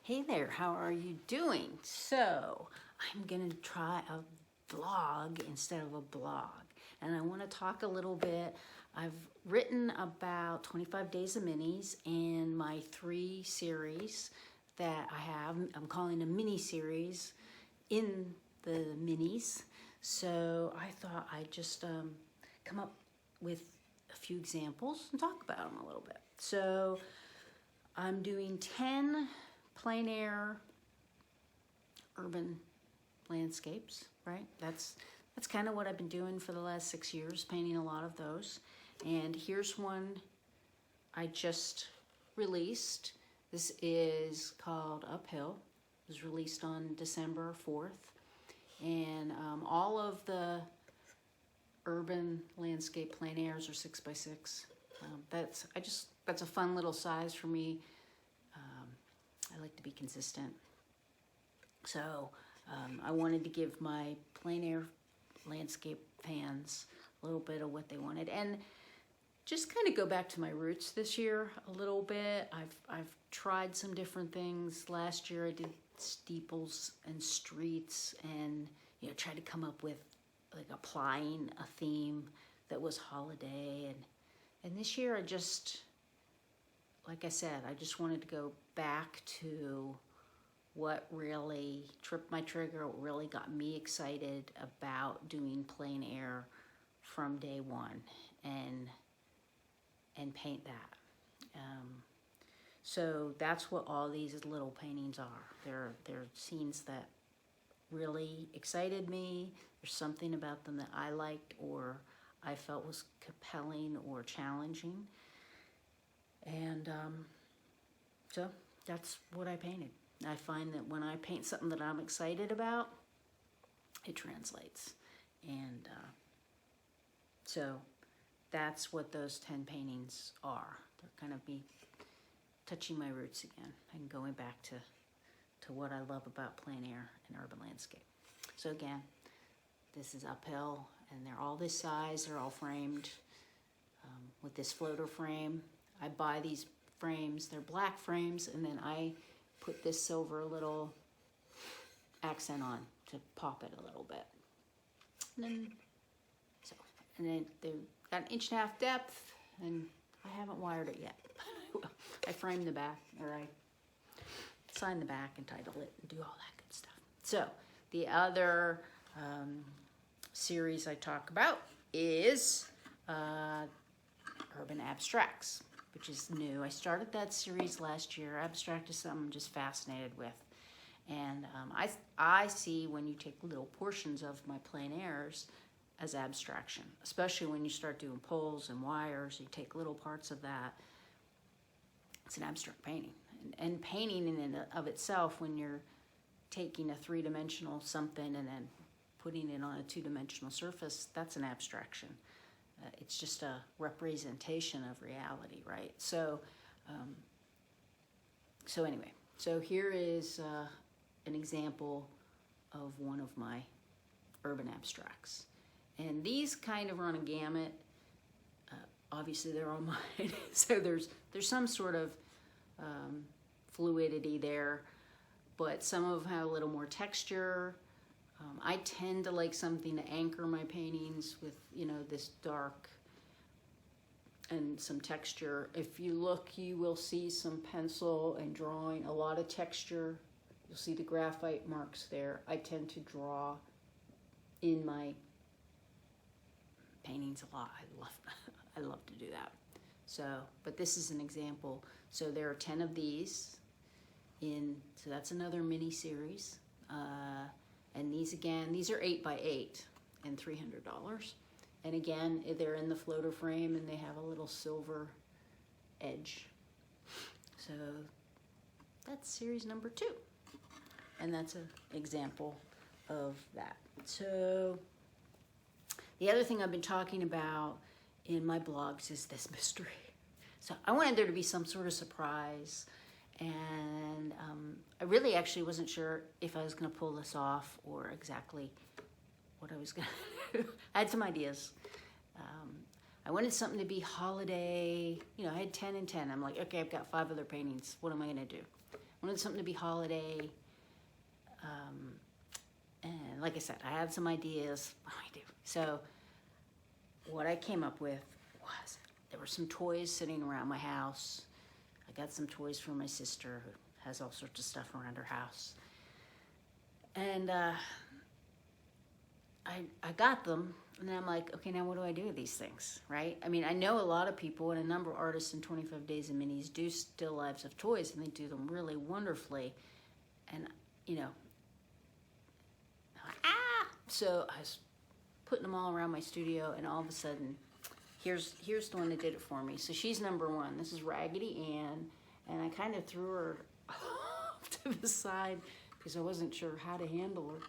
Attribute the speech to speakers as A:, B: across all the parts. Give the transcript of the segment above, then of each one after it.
A: Hey there, how are you doing? So, I'm gonna try a vlog instead of a blog. And I wanna talk a little bit. I've written about 25 days of minis and my 3 series that I have. I'm calling a mini series in the minis. So I thought I'd just come up with a few examples and talk about them a little bit. So I'm doing 10 plein air urban landscapes, right? That's kind of what I've been doing for the last 6 years, painting a lot of those. And here's one I just released. This is called Uphill. It was released on December 4th. And all of the urban landscape plein airs are 6x6. That's a fun little size for me. I like to be consistent. So I wanted to give my plein air landscape fans a little bit of what they wanted, and just kind of go back to my roots this year a little bit. I've tried some different things. Last year I did steeples and streets, and tried to come up with like applying a theme that was holiday, and this year I just, like I said, I just wanted to go back to what really tripped my trigger, what really got me excited about doing plein air from day one, and paint that. So that's what all these little paintings are. They're scenes that really excited me. There's something about them that I liked or I felt was compelling or challenging. And so that's what I painted. I find that when I paint something that I'm excited about, it translates. And so that's what those 10 paintings are. They're kind of me touching my roots again and going back to what I love about plein air and urban landscape. So again, this is Uphill, and they're all this size. They're all framed with this floater frame. I buy these frames. They're black frames, and then I put this silver little accent on to pop it a little bit. And then they've got 1.5 inch depth, and I haven't wired it yet. I frame the back, or I sign the back and title it and do all that good stuff. So the other series I talk about is Urban Abstracts, which is new. I started that series last year. Abstract is something I'm just fascinated with. And I see when you take little portions of my plein airs as abstraction, especially when you start doing poles and wires, you take little parts of that. It's an abstract painting. And painting in and of itself, when you're taking a 3-dimensional something and then putting it on a 2-dimensional surface, that's an abstraction. It's just a representation of reality, right? So, anyway, so here is an example of one of my urban abstracts. And these kind of run a gamut. Obviously, they're all mine, so there's some sort of fluidity there, but some of them have a little more texture. I tend to like something to anchor my paintings with, this dark and some texture. If you look, you will see some pencil and drawing, a lot of texture. You'll see the graphite marks there. I tend to draw in my paintings a lot. I love to do that. So, but this is an example. So there are 10 of these so that's another mini series. And these are 8x8 and $300. And again, they're in the floater frame and they have a little silver edge. So that's series number 2. And that's an example of that. So the other thing I've been talking about in my blogs is this mystery. So I wanted there to be some sort of surprise, and I really actually wasn't sure if I was going to pull this off or exactly what I was going to do. I had some ideas. I wanted something to be holiday. I had 10 and 10. I'm like, okay, I've got 5 other paintings. What am I going to do? wanted something to be holiday. And like I said, I had some ideas. I do. So what I came up with was there were some toys sitting around my house. I got some toys from my sister who has all sorts of stuff around her house. And I got them, and then I'm like, okay, now what do I do with these things, right? I mean, I know a lot of people and a number of artists in 25 Days of Minis do still lives of toys, and they do them really wonderfully. And, you know, so I was putting them all around my studio, and all of a sudden, here's the one that did it for me. So she's number one. This is Raggedy Ann, and I kind of threw her off to the side because I wasn't sure how to handle her.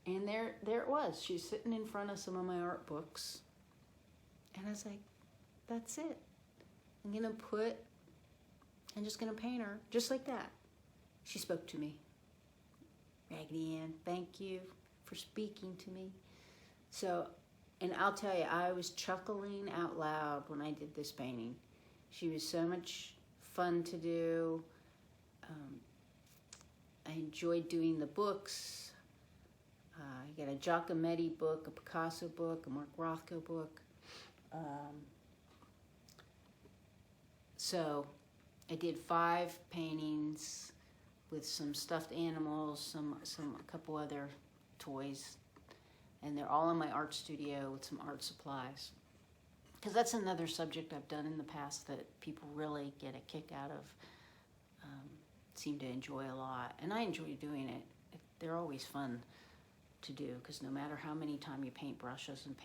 A: And there it was. She's sitting in front of some of my art books. And I was like, that's it. I'm just gonna paint her just like that. She spoke to me. Raggedy Ann, thank you for speaking to me. So, and I'll tell you, I was chuckling out loud when I did this painting. She was so much fun to do. I enjoyed doing the books. I got a Giacometti book, a Picasso book, a Mark Rothko book. So I did 5 paintings with some stuffed animals, a couple other toys, and they're all in my art studio with some art supplies. Because that's another subject I've done in the past that people really get a kick out of, seem to enjoy a lot, and I enjoy doing it. They're always fun to do, because no matter how many times you paint brushes and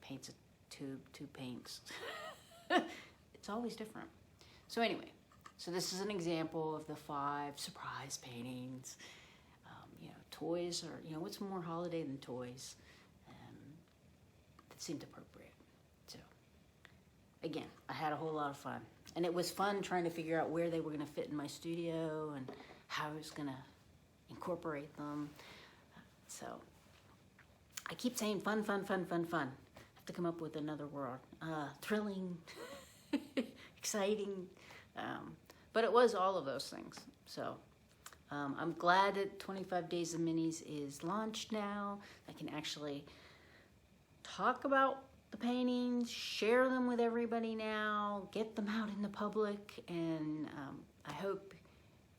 A: paints a tube, 2 paints, it's always different. So anyway, so this is an example of the 5 surprise paintings. You know, toys are, you know, what's more holiday than toys? That seemed appropriate. So again, I had a whole lot of fun, and it was fun trying to figure out where they were going to fit in my studio and how I was going to incorporate them. So I keep saying fun, fun, fun, fun, fun. I have to come up with another word. Thrilling, exciting. But it was all of those things. So I'm glad that 25 Days of Minis is launched now. I can actually talk about the paintings, share them with everybody now, get them out in the public, and I hope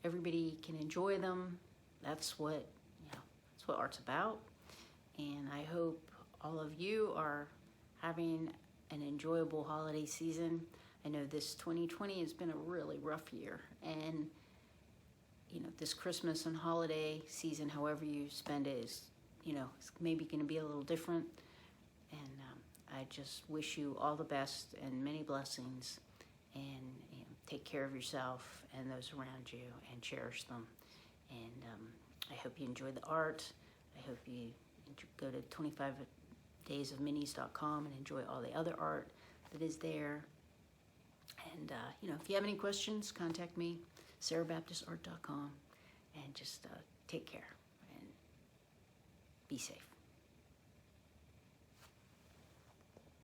A: everybody can enjoy them. That's what art's about, and I hope all of you are having an enjoyable holiday season. I know this 2020 has been a really rough year, and you know, this Christmas and holiday season, however you spend it, is, you know, it's maybe going to be a little different, and I just wish you all the best and many blessings, and you know, take care of yourself and those around you, and cherish them. And I hope you enjoy the art. I hope you go to 25daysofminis.com and enjoy all the other art that is there. And, you know, if you have any questions, contact me, sarahbaptistart.com, and just take care and be safe.